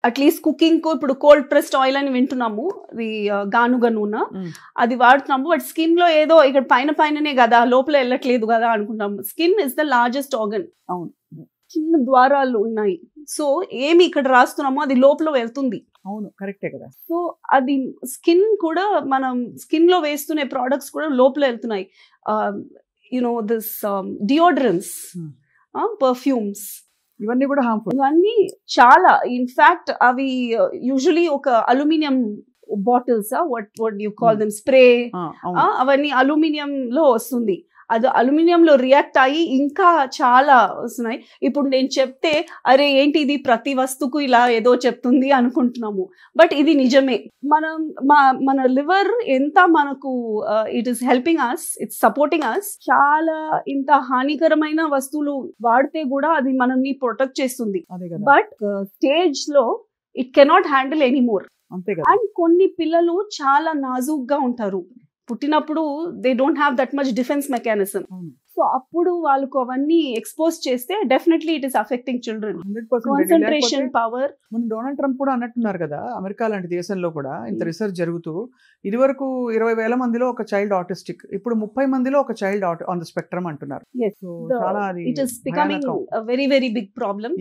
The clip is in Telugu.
అట్లీస్ట్ కుకింగ్ కు ఇప్పుడు కోల్డ్ ప్రెస్డ్ ఆయిల్ అని వింటున్నాము, అది గానుగ నూనె అది వాడుతున్నాము. బట్ స్కిన్ లో ఏదో ఇక్కడ పైననే కదా, లోపల వెళ్ళట్లేదు కదా అనుకుంటాము. Skin is the largest organ. అవును, చిన్న ద్వారాలు ఉన్నాయి. సో ఏమి ఇక్కడ రాస్తున్నామో అది లోపల వెళ్తుంది. అవును, కరెక్టే కదా. సో అది స్కిన్ కూడా, మనం స్కిన్ లో వేస్తున్న ప్రోడక్ట్స్ కూడా లోపల వెళ్తున్నాయి. యునో దిస్ డియోడ్రెన్స్, పర్ఫ్యూమ్స్, ఇవన్నీ కూడా హార్మ్ఫుల్. ఇవన్నీ చాలా, ఇన్ఫాక్ట్ అవి యూజువలీ ఒక aluminium bottles, what you call them, spray, అవన్నీ అల్యూమినియం లో వస్తుంది. అది అల్యూమినియం లో రియాక్ట్ అయ్యి ఇంకా చాలా వస్తున్నాయి. ఇప్పుడు నేను చెప్తే అరే ఏంటి ఇది ప్రతి వస్తువుకు ఇలా ఏదో చెప్తుంది అనుకుంటున్నాము, బట్ ఇది నిజమే. మనం మన లివర్ ఎంత మనకు it is helping us, it's supporting us. చాలా ఇంత హానికరమైన వస్తువులు వాడితే కూడా అది మనల్ని ప్రొటెక్ట్ చేస్తుంది. బట్ స్టేజ్ లో it cannot handle anymore. And కొన్ని పిల్లలు చాలా నాజూగ్గా ఉంటారు, పుట్టినప్పుడు they don't have that much defence mechanism. So అప్పుడు వాళ్ళకు అవన్నీ ఎక్స్పోజ్ చేస్తే definitely it is affecting children. Concentration power. మన డొనాల్డ్ ట్రంప్ కూడా అన్నట్టున్నారు కదా, అమెరికా లాంటి దేశంలో కూడా ఇంత రీసెర్చ్ జరుగుతూ ఇది వరకు 20,000 మందిలో ఒక చైల్డ్ ఆటిస్టిక్, ఇప్పుడు 30 మందిలో ఒక చైల్డ్ ఆన్ ద స్పెక్ట్రమ్ అంటున్నారు. It is becoming very very big problem.